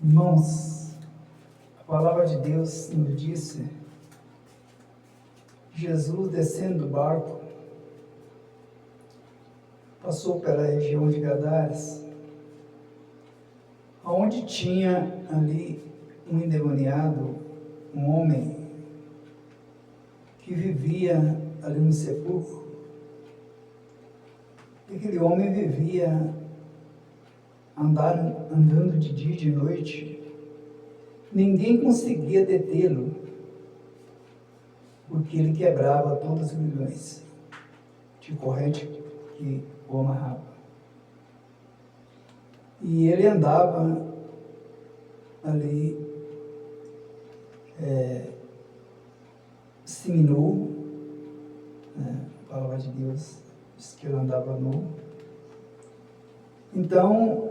Irmãos, a palavra de Deus nos disse, Jesus descendo do barco, passou pela região de Gadares, onde tinha ali um endemoniado, um homem que vivia ali no sepulcro. E aquele homem vivia andando de dia e de noite. Ninguém conseguia detê-lo, porque ele quebrava todos os grilhões de corrente que o amarrava. E ele andava ali, seminu, a palavra de Deus diz que ele andava nu. Então,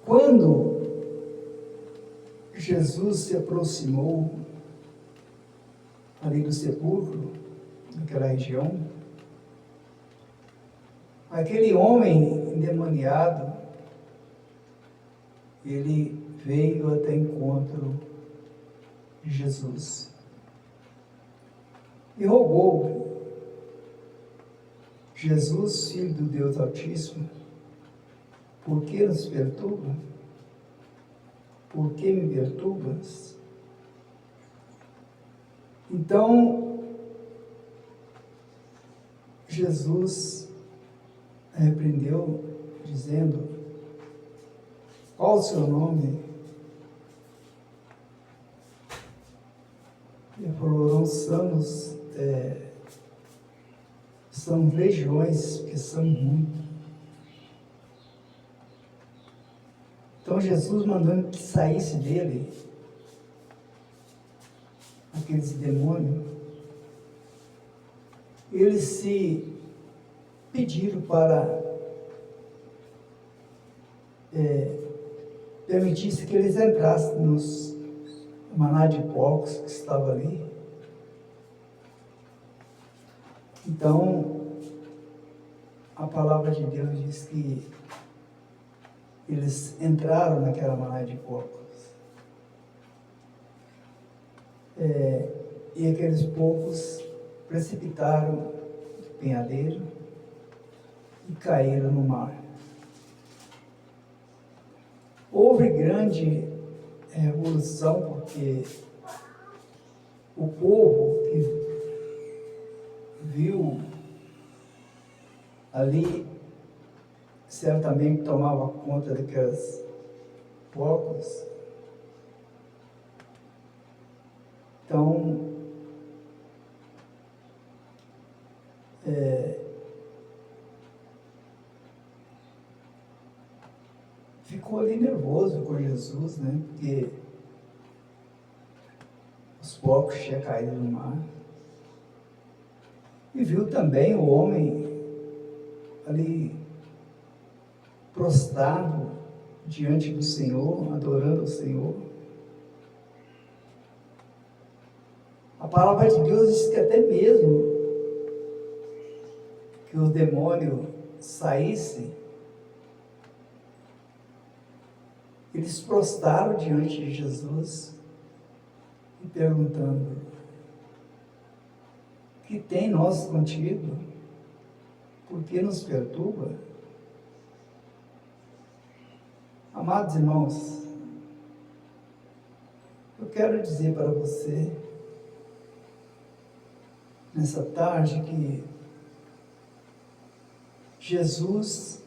quando Jesus se aproximou ali do sepulcro, naquela região, aquele homem endemoniado, ele veio até encontro de Jesus e rogou: Jesus, Filho do Deus Altíssimo, por que nos perturba? Por que me perturbas? Então, Jesus repreendeu, dizendo: qual o seu nome? Ele falou: são legiões, que são muitos. Então Jesus mandando que saísse dele aqueles demônios, eles se pediram para permitisse que eles entrassem nos maná de porcos que estava ali. Então, a palavra de Deus diz que eles entraram naquela maná de porcos. E aqueles porcos precipitaram do penhadeiro e caíram no mar. Houve grande revolução, porque o povo que viu ali certamente tomava conta daqueles porcos. Então, ficou ali nervoso com Jesus, né? Porque os porcos tinham caído no mar. E viu também o homem ali prostrado diante do Senhor, adorando o Senhor. A palavra de Deus diz que até mesmo que os demônios saíssem, eles prostraram diante de Jesus e perguntando: que tem nós contigo? Por que nos perturba? Amados irmãos, eu quero dizer para você, nessa tarde, que Jesus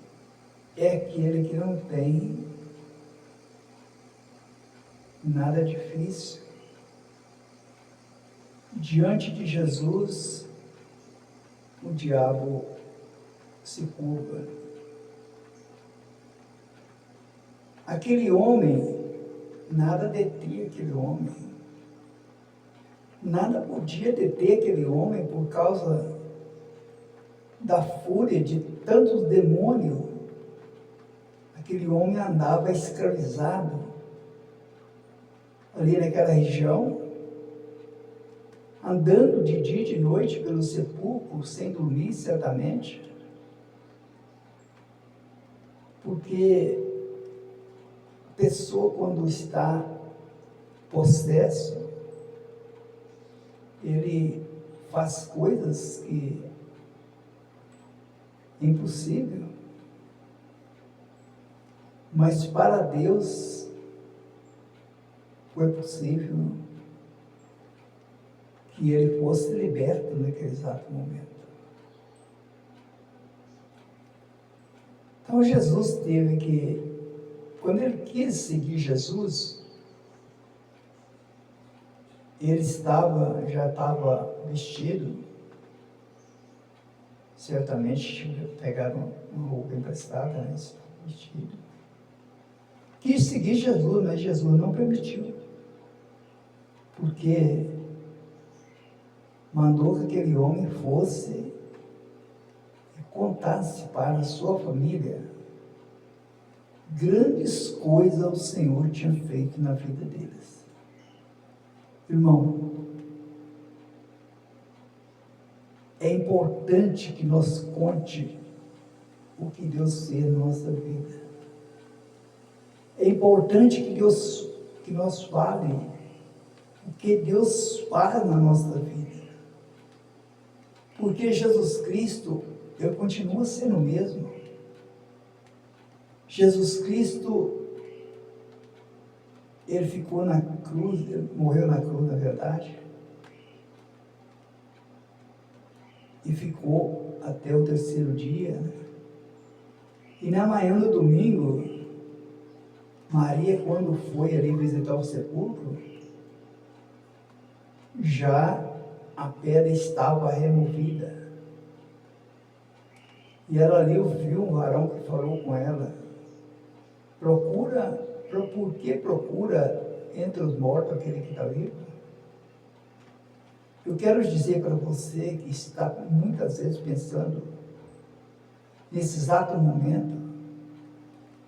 é aquele que não tem nada difícil. Diante de Jesus, o diabo se curva. Aquele homem, nada detinha aquele homem. Nada podia deter aquele homem por causa da fúria de tantos demônios. Aquele homem andava escravizado ali naquela região, andando de dia e de noite pelo sepulcro, sem dormir certamente, porque pessoa, quando está possesso, ele faz coisas que é impossível. Mas para Deus foi possível que ele fosse liberto naquele exato momento. Então Jesus teve que, quando ele quis seguir Jesus, ele já estava vestido, certamente pegaram uma roupa emprestada, né, vestido. Quis seguir Jesus, mas Jesus não permitiu, porque mandou que aquele homem fosse e contasse para a sua família grandes coisas o Senhor tinha feito na vida deles. Irmão, é importante que nós conte o que Deus fez na nossa vida. É importante que nós fale o que Deus faz na nossa vida. Porque Jesus Cristo, ele continua sendo o mesmo. Jesus Cristo, ele ficou na cruz, ele morreu na cruz, na verdade, e ficou até o terceiro dia. E na manhã do domingo, Maria, quando foi ali visitar o sepulcro, já a pedra estava removida. E ela ali viu um varão que falou com ela: por que procura entre os mortos aquele que está vivo? Eu quero dizer para você que está muitas vezes pensando, nesse exato momento,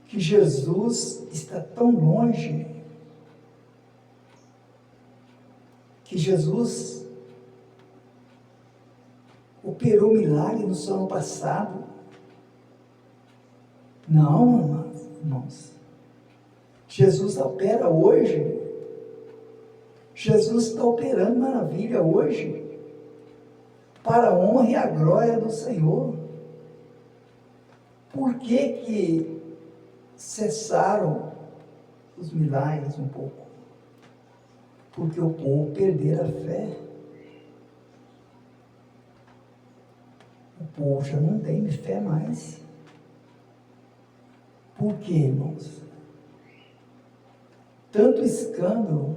que Jesus está tão longe, que Jesus operou milagre no seu ano passado. Não, irmãos. Jesus opera hoje. Jesus está operando maravilha hoje, para a honra e a glória do Senhor. Por que cessaram os milagres um pouco? Porque o povo perdeu a fé. O povo já não tem fé mais. Por quê, irmãos? Tanto escândalo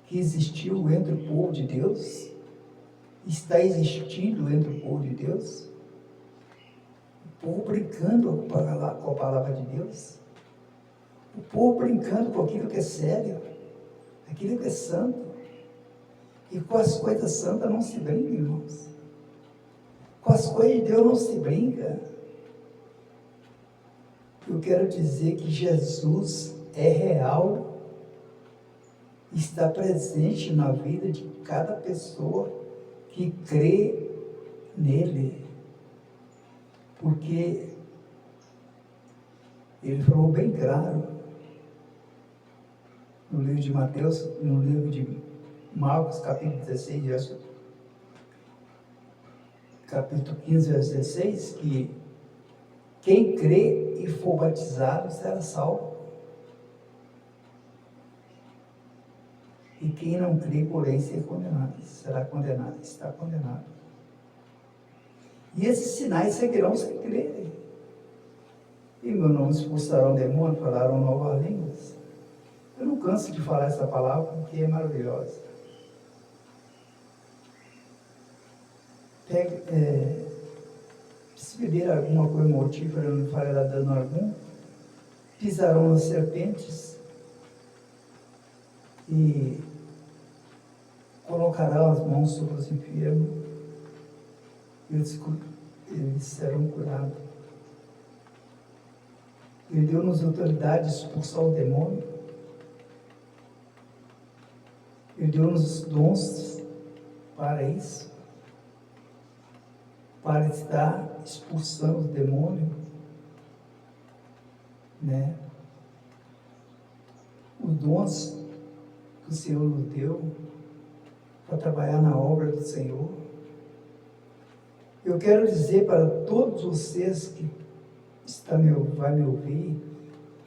que existiu entre o povo de Deus, está existindo entre o povo de Deus, o povo brincando com a palavra de Deus, o povo brincando com aquilo que é sério, aquilo que é santo, e com as coisas santas não se brinca, irmãos. Com as coisas de Deus não se brinca. Eu quero dizer que Jesus é real, está presente na vida de cada pessoa que crê nele. Porque ele falou bem claro no livro de Mateus, no livro de Marcos, capítulo 16, capítulo 15, verso 16, que quem crê e for batizado será salvo. E quem não crê, porém, será condenado, está condenado. E esses sinais seguirão os que crerem. Em meu nome expulsarão demônios, falarão novas línguas. Eu não canso de falar essa palavra porque é maravilhosa. Se beber alguma coisa mortífera, não fará dano algum. Pisarão as serpentes e colocarão as mãos sobre os enfermos, eles serão curados. Ele deu-nos autoridade de expulsar o demônio. Ele deu-nos os dons para isso, para estar expulsando o demônio. né? Os dons que o Senhor nos deu para trabalhar na obra do Senhor. Eu quero dizer para todos vocês que vai me ouvir,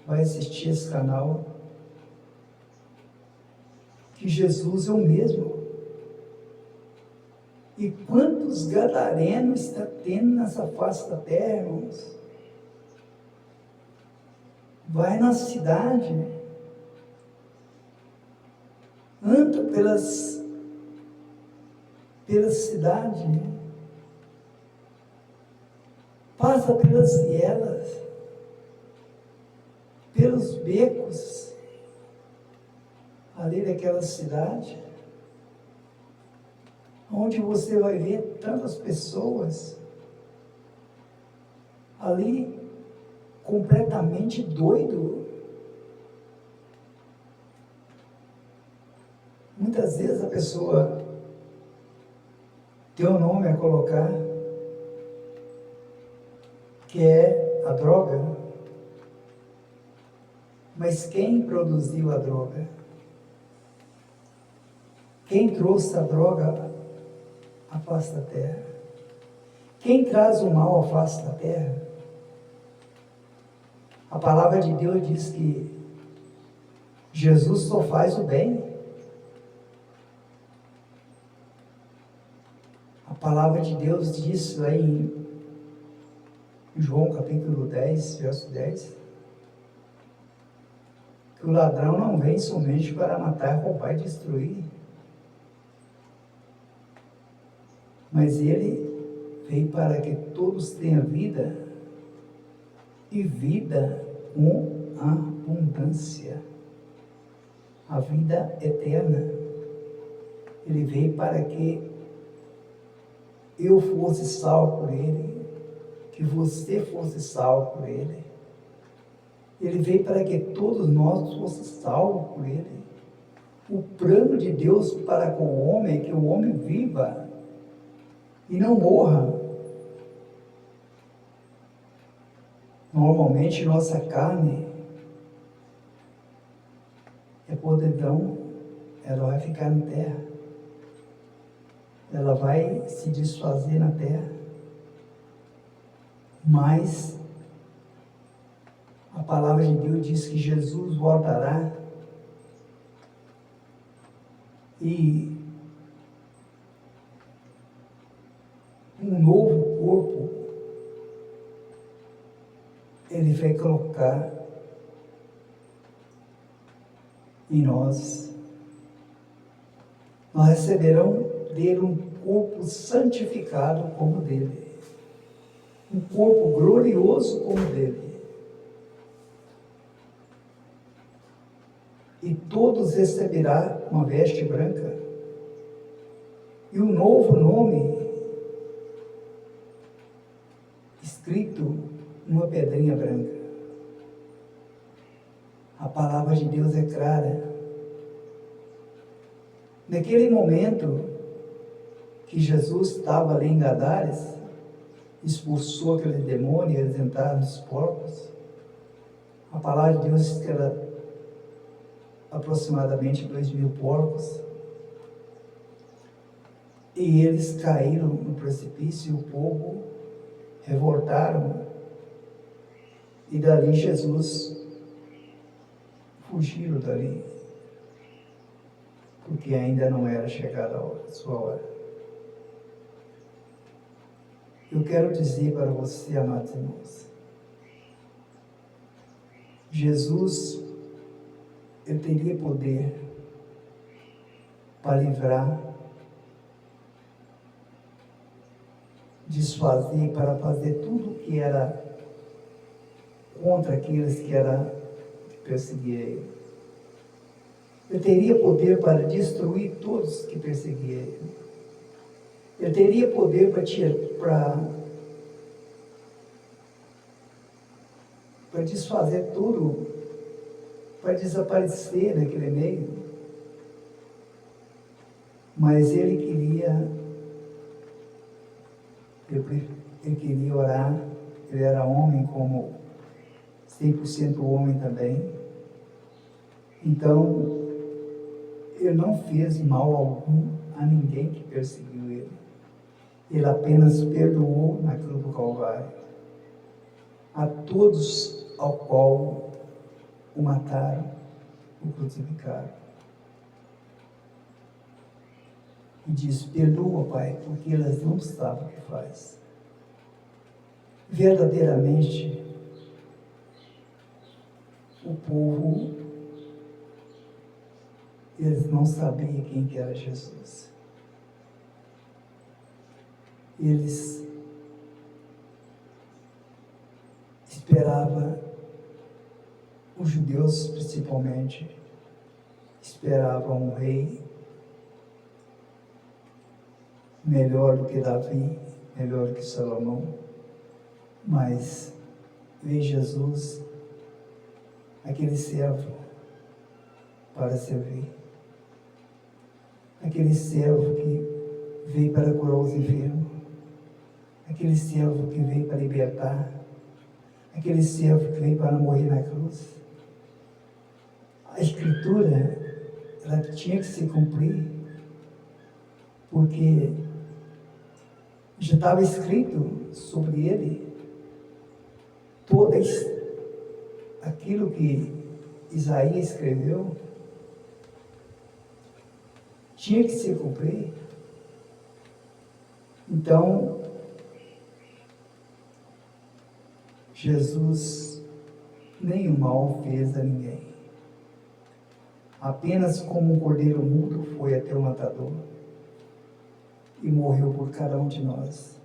vai assistir esse canal, que Jesus é o mesmo. E quantos gadarenos está tendo nessa face da terra, irmãos? Vai na cidade, anda pelas cidades, passa pelas vielas, pelos becos, ali daquela cidade, onde você vai ver tantas pessoas ali completamente doido. Muitas vezes a pessoa tem um nome a colocar, que é a droga, mas quem produziu a droga? Quem trouxe a droga à face da terra? Quem traz o mal à face da terra? A palavra de Deus diz que Jesus só faz o bem. A palavra de Deus diz lá em João capítulo 10, verso 10, que o ladrão não vem somente para matar, roubar e destruir, mas ele veio para que todos tenham vida e vida com abundância, a vida eterna. Ele veio para que eu fosse salvo por ele, que você fosse salvo por ele. Ele veio para que todos nós fossemos salvos por ele. O plano de Deus para com o homem é que o homem viva e não morra. Normalmente nossa carne é podridão, ela vai ficar na terra, ela vai se desfazer na terra, mas a palavra de Deus diz que Jesus voltará e um novo corpo ele vai colocar em nós. Nós receberemos dele um corpo santificado como dele, um corpo glorioso como dele. E todos receberão uma veste branca e um novo nome escrito numa pedrinha branca. A palavra de Deus é clara. Naquele momento que Jesus estava ali em Gadares, expulsou aquele demônio, eles entraram nos porcos. A palavra de Deus diz que era aproximadamente 2.000 porcos. E eles caíram no precipício, e o povo revoltaram. E dali Jesus fugiram dali, porque ainda não era chegada a sua hora. Eu quero dizer para você, amados irmãos, Jesus, ele teria poder para livrar, desfazer, para fazer tudo que era contra aqueles que perseguiam ele. Ele teria poder para destruir todos que perseguiam ele. Ele teria poder para desfazer tudo, para desaparecer naquele meio. Mas ele queria orar, ele era homem como 100% homem também. Então, ele não fez mal algum a ninguém que perseguiu ele. Ele apenas perdoou na cruz do Calvário a todos ao qual o mataram, o crucificaram. E diz: perdoa, Pai, porque eles não sabem o que faz. Verdadeiramente, o povo, eles não sabiam quem que era Jesus. Eles esperavam, os judeus principalmente, esperavam um rei melhor do que Davi, melhor do que Salomão, mas veio Jesus, aquele servo para servir, aquele servo que veio para curar os enfermos, aquele servo que veio para libertar, aquele servo que veio para morrer na cruz. A Escritura, ela tinha que se cumprir, porque já estava escrito sobre ele todo aquilo que Isaías escreveu, tinha que se cumprir. Então, Jesus nenhum mal fez a ninguém. Apenas como um cordeiro mudo foi até o matador e morreu por cada um de nós.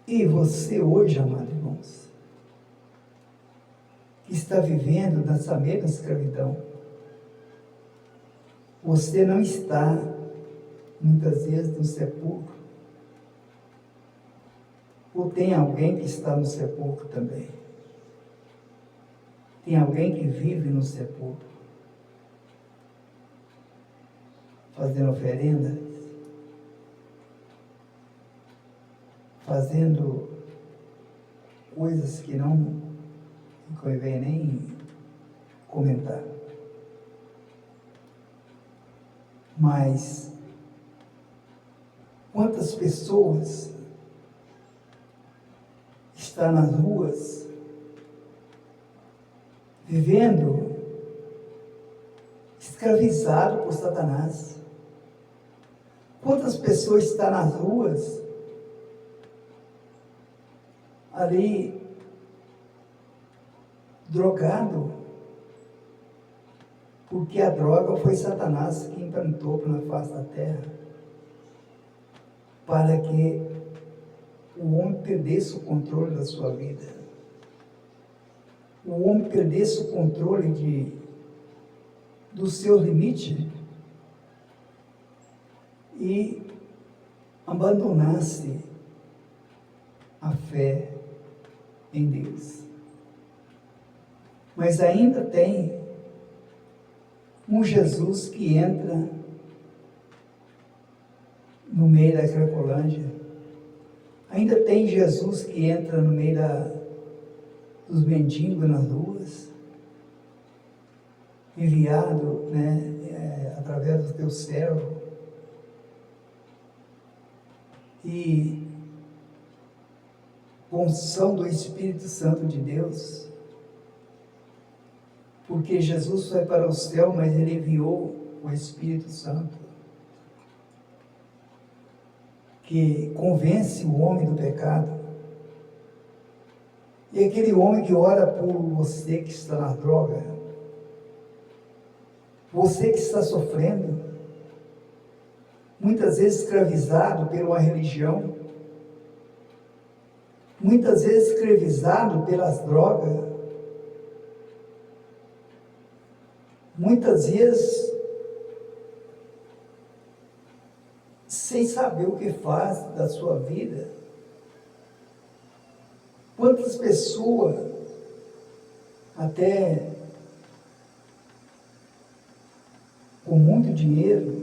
E você hoje, amados irmãos, que está vivendo nessa mesma escravidão, você não está, muitas vezes, no sepulcro, ou tem alguém que está no sepulcro também. Tem alguém que vive no sepulcro, fazendo oferendas, fazendo coisas que não convém nem comentar. Mas quantas pessoas estão nas ruas vivendo escravizado por Satanás? Quantas pessoas estão nas ruas ali drogado, porque a droga foi Satanás que implantou na face da terra, para que o homem perdesse o controle da sua vida, o homem perdesse o controle do seu limite e abandonasse a fé em Deus. Mas ainda tem um Jesus que entra no meio da Cracolândia. Ainda tem Jesus que entra no meio dos mendigos nas ruas, enviado, através do teu servo. E com unção do Espírito Santo de Deus, porque Jesus foi para o céu, mas ele enviou o Espírito Santo, que convence o homem do pecado. E aquele homem que ora por você que está na droga, você que está sofrendo, muitas vezes escravizado por uma religião, muitas vezes escravizado pelas drogas, muitas vezes sem saber o que faz da sua vida. Quantas pessoas, até com muito dinheiro,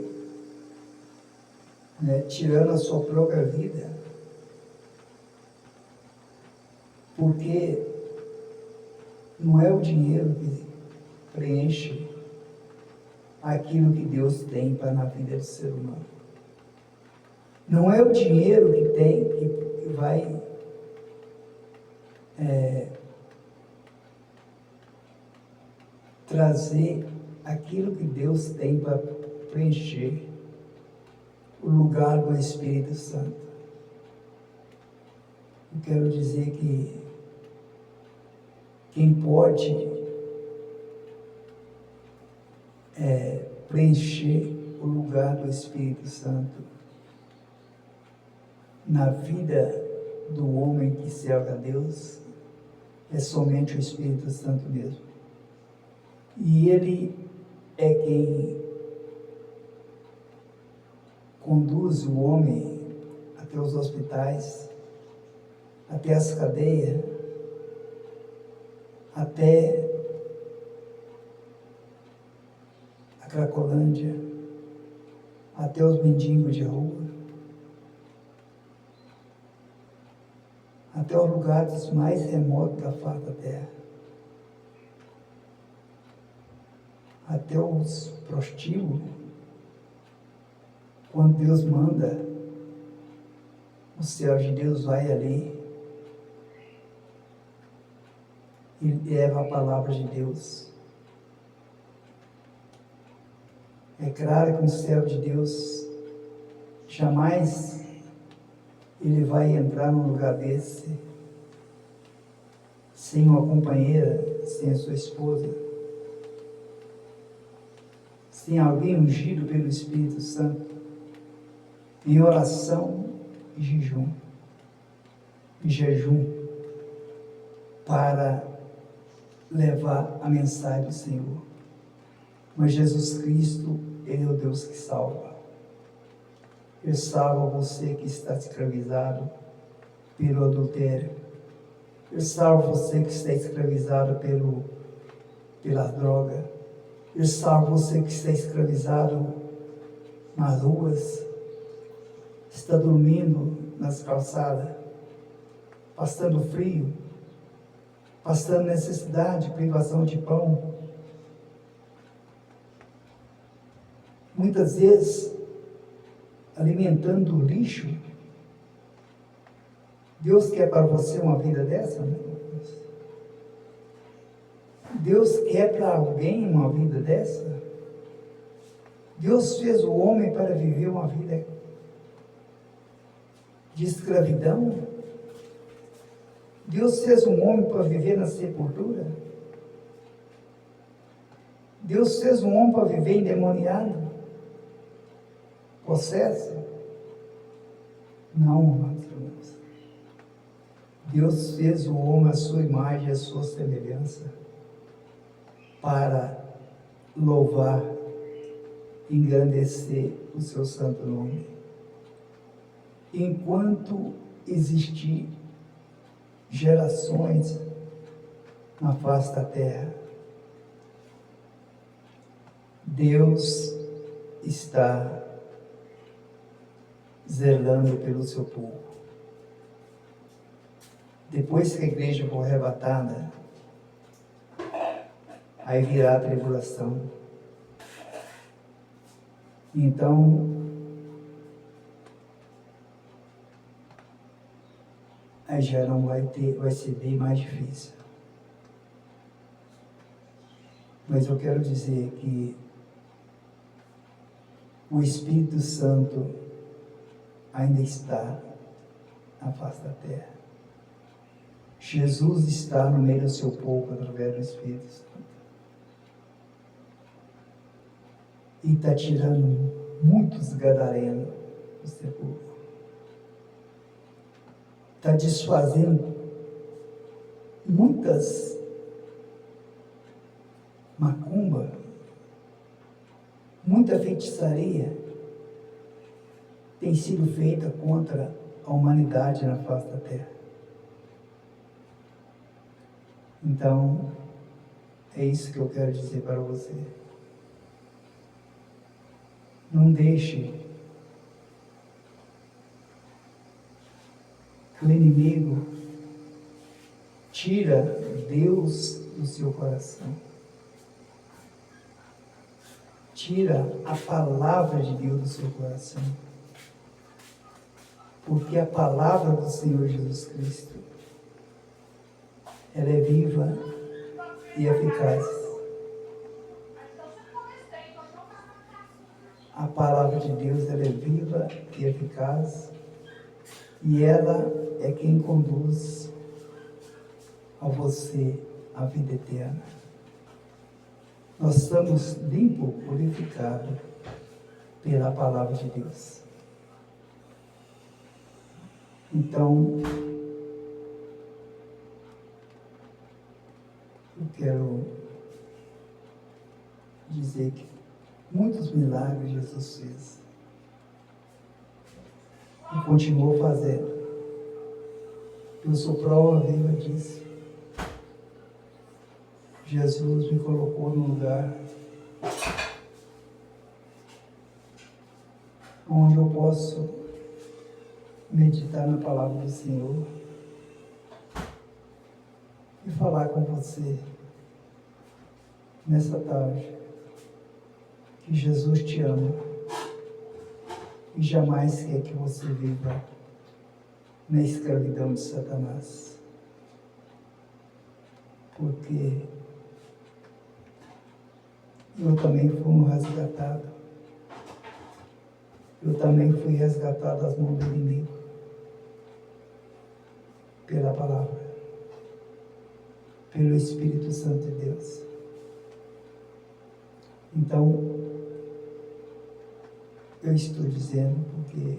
tirando a sua própria vida, porque Não é o dinheiro que preenche aquilo que Deus tem para na vida do ser humano. Não é o dinheiro que tem que vai trazer aquilo que Deus tem para preencher o lugar do Espírito Santo. Eu quero dizer que quem pode preencher o lugar do Espírito Santo na vida do homem que serve a Deus é somente o Espírito Santo mesmo. E ele é quem conduz o homem até os hospitais, até as cadeias, até a Cracolândia, até os mendigos de rua, até os lugares mais remotos da face da terra, até os prostíbulos. Quando Deus manda, o céu de Deus vai ali e leva a palavra de Deus. É claro que no céu de Deus jamais ele vai entrar num lugar desse sem uma companheira, sem a sua esposa, sem alguém ungido pelo Espírito Santo, em oração e jejum, para levar a mensagem do Senhor. Mas Jesus Cristo, Ele é o Deus que salva. Ele salva você que está escravizado pelo adultério. Ele salva você que está escravizado pela droga. Ele salva você que está escravizado nas ruas, está dormindo nas calçadas, passando frio, passando necessidade, privação de pão. Muitas vezes, alimentando o lixo. Deus quer para você uma vida dessa? Né? Deus quer para alguém uma vida dessa? Deus fez o homem para viver uma vida de escravidão? Deus fez um homem para viver na sepultura? Deus fez um homem para viver endemoniado? Possesso? Não, amados irmãos. Deus fez o homem à sua imagem e à sua semelhança para louvar, engrandecer o seu santo nome. Enquanto existir gerações na face da terra, Deus está zelando pelo seu povo. Depois que a igreja for arrebatada, aí virá a tribulação. Então, aí já não vai ser bem mais difícil. Mas eu quero dizer que o Espírito Santo ainda está na face da terra. Jesus está no meio do seu povo através do Espírito Santo. E está tirando muitos gadarenos do seu povo. Está desfazendo muitas macumba, muita feitiçaria tem sido feita contra a humanidade na face da terra. Então, é isso que eu quero dizer para você. Não deixe que o inimigo tira Deus do seu coração. Tira a palavra de Deus do seu coração. Porque a palavra do Senhor Jesus Cristo, ela é viva e eficaz. A palavra de Deus, ela é viva e eficaz. E ela é quem conduz a você a vida eterna. Nós estamos limpos, purificados pela palavra de Deus. Então, eu quero dizer que muitos milagres Jesus fez e continuou fazendo. Eu sou prova viva disso. Jesus me colocou num lugar onde eu posso meditar na palavra do Senhor e falar com você nessa tarde que Jesus te ama e jamais quer que você viva na escravidão de Satanás. Porque eu também fui resgatado. Eu também fui resgatado das mãos do inimigo. Pela palavra. Pelo Espírito Santo de Deus. Então, eu estou dizendo porque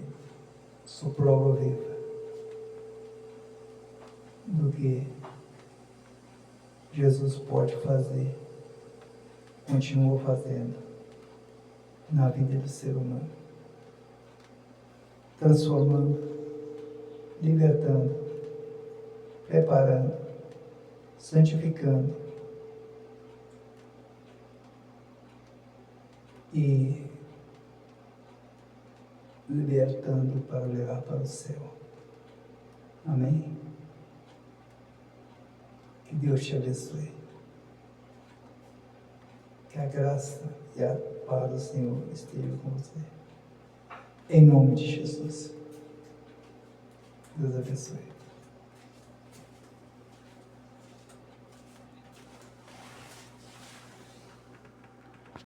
sou prova viva do que Jesus pode fazer, continua fazendo na vida do ser humano, transformando, libertando, preparando, santificando e libertando para levar para o céu. Amém? Que Deus te abençoe. Que a graça e a paz do Senhor estejam com você. Em nome de Jesus. Deus abençoe.